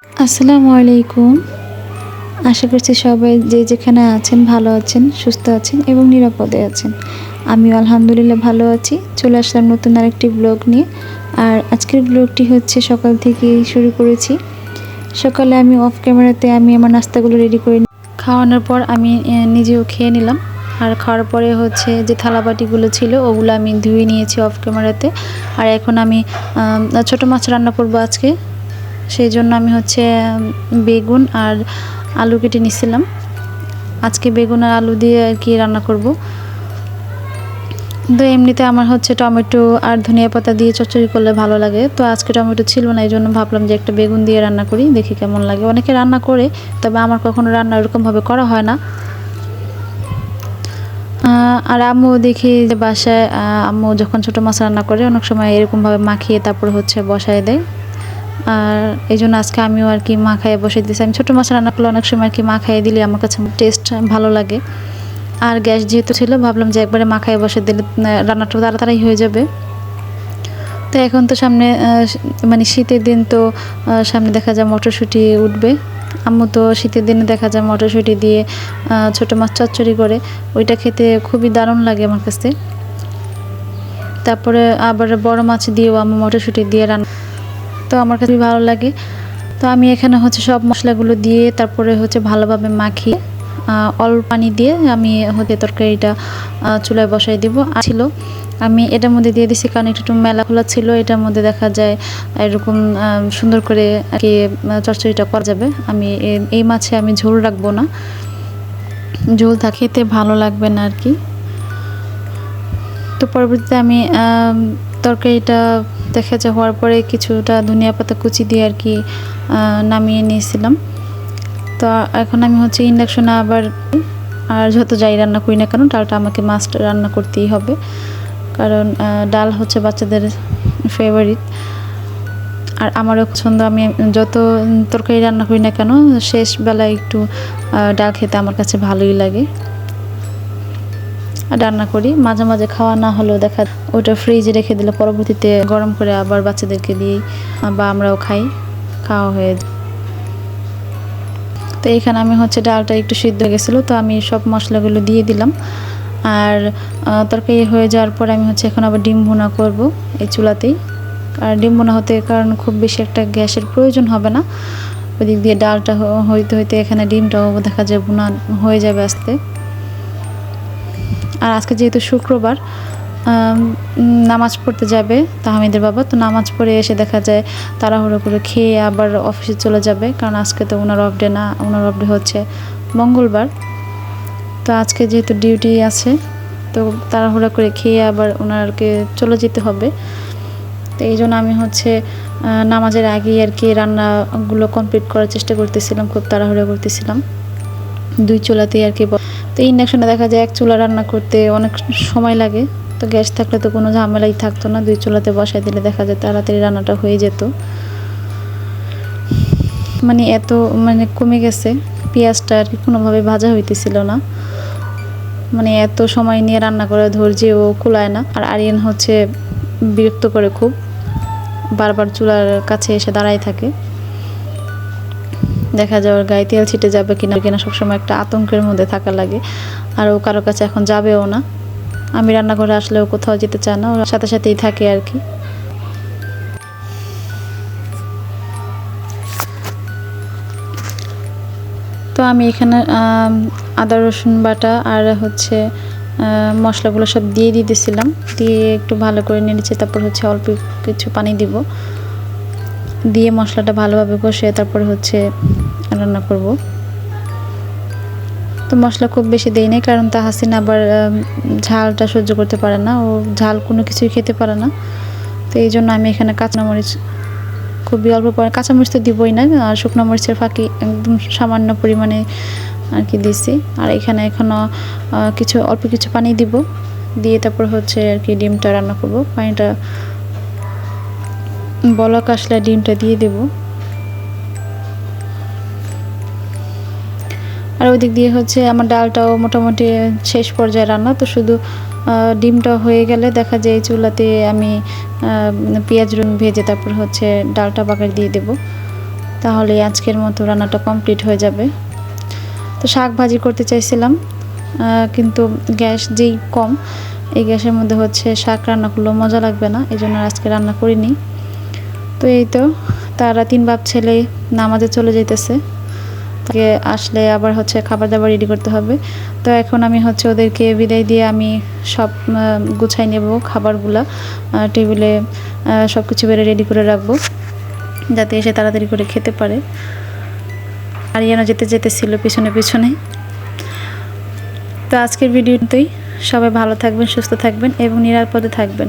আসসালামু আলাইকুম। আশা করছি সবাই যে যেখানে আছেন ভালো আছেন, সুস্থ আছেন এবং নিরাপদে আছেন। আমিও আলহামদুলিল্লাহ ভালো আছি। চলে আসলাম নতুন আরেকটি ব্লগ নিয়ে। আর আজকের ব্লগটি হচ্ছে সকাল থেকেই শুরু করেছি। সকালে আমি অফ ক্যামেরাতে আমার নাস্তাগুলো রেডি করে খাওয়ানোর পর আমি নিজেও খেয়ে নিলাম। আর খাওয়ার পরে হচ্ছে যে থালাবাটিগুলো ছিল ওগুলো আমি ধুয়ে নিয়েছি অফ ক্যামেরাতে। আর এখন আমি ছোটো মাছ রান্না করব আজকে। সেই জন্য আমি হচ্ছে বেগুন আর আলু কেটে নিছিলাম। আজকে বেগুন আর আলু দিয়ে আর কি রান্না করব। তো এমনিতে আমার হচ্ছে টমেটো আর ধনিয়া পাতা দিয়ে চচ্চড়ি করলে ভালো লাগে। তো আজকে টমেটো ছিল না, এই জন্য ভাবলাম যে একটা বেগুন দিয়ে রান্না করি, দেখি কেমন লাগে। অনেকে রান্না করে, তবে আমার কখনো রান্না এরকমভাবে করা হয় না। আর আম্মু দেখি যে বাসায় আম্মু যখন ছোটো মাছ রান্না করে অনেক সময় এরকমভাবে মাখিয়ে তারপর হচ্ছে বসায় দেয়। আর এই জন্য আজকে আমিও আর কি মাখায় বসে দিয়েছি। আমি ছোটো মাছ রান্না করলে অনেক সময় আর কি মাখায় দিলে আমার কাছে টেস্ট ভালো লাগে। আর গ্যাস যেহেতু ছিল ভাবলাম যে একবারে মাখায় বসে দিলে রান্নাটা তাড়াতাড়ি হয়ে যাবে। তো এখন তো সামনে মানে শীতের দিন, তো সামনে দেখা যায় মটরশুঁটি উঠবে। আম্মু তো শীতের দিনে দেখা যায় মটরশুঁটি দিয়ে ছোটো মাছ চচ্চড়ি করে, ওইটা খেতে খুবই দারুণ লাগে আমার কাছে। তারপরে আবার বড় মাছ দিয়েও আম্মু মটরশুঁটি দিয়ে রান্না, তো আমার কাছে ভালো লাগে। তো আমি এখানে হচ্ছে সব মশলাগুলো দিয়ে তারপরে হচ্ছে ভালোভাবে মাখিয়ে অল্প পানি দিয়ে আমি হতে তরকারিটা চুলায় বসাই দিব। আর ছিল আমি এটার মধ্যে দিয়ে দিছি কারণ একটু মেলা খোলা ছিল, এটার মধ্যে দেখা যায় এরকম সুন্দর করে আর কি চচ্চড়িটা করা যাবে। আমি এই মাছে আমি ঝোল রাখবো না, ঝোল খেতে ভালো লাগবে না আর কি। তো পরবর্তীতে আমি তরকারিটা দেখা যায় হওয়ার পরে কিছুটা ধনিয়া পাতা কুচি দিয়ে আর কি নামিয়ে নিয়েছিলাম। তো এখন আমি হচ্ছে ইন্ডাকশনে আবার আর যত যাই রান্না করি না কেন ডালটা আমাকে মাস্ট রান্না করতেই হবে, কারণ ডাল হচ্ছে বাচ্চাদের ফেভারিট। আর আমারও পছন্দ, আমি যত তরকারি রান্না করি না কেন শেষ বেলায় একটু ডাল খেতে আমার কাছে ভালোই লাগে। রান্না করি মাঝে মাঝে, খাওয়া না হলেও দেখা ওটা ফ্রিজে রেখে দিলে পরবর্তীতে গরম করে আবার বাচ্চাদেরকে দিই বা আমরাও খাওয়া হয়ে যায়। তো এখানে আমি হচ্ছে ডালটা একটু সিদ্ধ হয়ে গেছিলো, তো আমি সব মশলাগুলো দিয়ে দিলাম। আর তরকারি হয়ে যাওয়ার পর আমি হচ্ছে এখন আবার ডিম ভুনা করব এই চুলাতেই। আর ডিম ভুনা হতে কারণ খুব বেশি একটা গ্যাসের প্রয়োজন হবে না, ওদিক দিয়ে ডালটা হইতে হইতে এখানে ডিমটাও দেখা যায় ভুনা হয়ে যাবে আস্তে। আর আজকে যেহেতু শুক্রবার, নামাজ পড়তে যাবে তাহমিদের বাবা, তো নামাজ পড়ে এসে দেখা যায় তাড়াহুড়ো করে খেয়ে আবার অফিসে চলে যাবে, কারণ আজকে তো ওনার অফ ডে না, ওনার অফ ডে হচ্ছে মঙ্গলবার। তো আজকে যেহেতু ডিউটি আছে, তো তাড়াহুড়ো করে খেয়ে আবার ওনারকে চলে যেতে হবে। তো এই জন্য আমি হচ্ছে নামাজের আগেই আর কি রান্নাগুলো কমপ্লিট করার চেষ্টা করতেছিলাম, খুব তাড়াহুড়ো করতেছিলাম দুই চুলাতেই আর কি। তো ইন্ডাকশনে দেখা যায় এক চুলা রান্না করতে অনেক সময় লাগে, তো গ্যাস থাকলে তো কোনো ঝামেলাই থাকতো না, দুই চুলাতে বসাই দিলে দেখা যায় তাড়াতাড়ি রান্নাটা হয়ে যেত। মানে এত কমে গেছে, পেঁয়াজটা আর কি কোনোভাবে ভাজা হইতেছিল না, মানে এত সময় নিয়ে রান্না করে ধৈর্যও কুলায় না। আর আরিয়ান হচ্ছে বিরক্ত করে খুব, বারবার চুলার কাছে এসে দাঁড়াই থাকে। দেখা যায় ওর গায়ে তেল ছিটে যাবে কিনা সবসময় একটা আতঙ্কের মধ্যে থাকা লাগে। আর ও কারো কাছে এখন যাবেও না, আমি রান্নাঘরে আসলেও কোথাও যেতে চায় না, ওর সাথে সাথেই থাকে আর কি। তো আমি এখানে আদা রসুন বাটা আর হচ্ছে মশলাগুলো সব দিয়ে দিতেছিলাম, দিয়ে একটু ভালো করে নেড়েছি। তারপর হচ্ছে অল্প কিছু পানি দিব, দিয়ে মশলাটা ভালোভাবে কষিয়ে তারপরে হচ্ছে রান্না করব। তো মশলা খুব বেশি দেই নাই, কারণ তাহসিন আবার ঝালটা সহ্য করতে পারে না, ও ঝাল কোনো কিছুই খেতে পারে না। তো এই জন্য আমি এখানে কাঁচামরিচ খুবই অল্প কাঁচামরিচ তো দিবই না, আর শুকনো মরিচের ফাঁকি একদম সামান্য পরিমাণে আর কি দিছি। আর এখানে এখনও অল্প কিছু পানি দিব, দিয়ে তারপর হচ্ছে আর কি ডিমটা রান্না করব। পানিটা বলক আসলে ডিমটা দিয়ে দেব। আর ওই দিক দিয়ে হচ্ছে আমার ডালটাও মোটামুটি শেষ পর্যায়ে রান্না, তো শুধু ডিমটা হয়ে গেলে দেখা যায় চুলাতে আমি পেঁয়াজ রসুন ভেজে তারপর হচ্ছে ডালটা বাগার দিয়ে দেব। তাহলে আজকের মতো রান্নাটা কমপ্লিট হয়ে যাবে। তো শাক ভাজি করতে চাইছিলাম, কিন্তু গ্যাস যেই কম, এই গ্যাসের মধ্যে হচ্ছে শাক রান্না করলেও মজা লাগবে না, এই জন্য আজকে রান্না করিনি। তো এই তো তারা 3 বাপ ছেলে নামাজে চলে যাইতেছে, তাকে আসলে আবার হচ্ছে খাবার দাবার রেডি করতে হবে। তো এখন আমি হচ্ছে ওদেরকে বিদায় দিয়ে আমি সব গুছাই নেব, খাবারগুলা টেবিলে সব কিছু বেড়ে রেডি করে রাখবো, যাতে এসে তাড়াতাড়ি করে খেতে পারে। আর যেতে যেতেছিল পিছনে পিছনে। তো আজকের ভিডিওতেই সবাই ভালো থাকবেন, সুস্থ থাকবেন এবং নিরাপদে থাকবেন।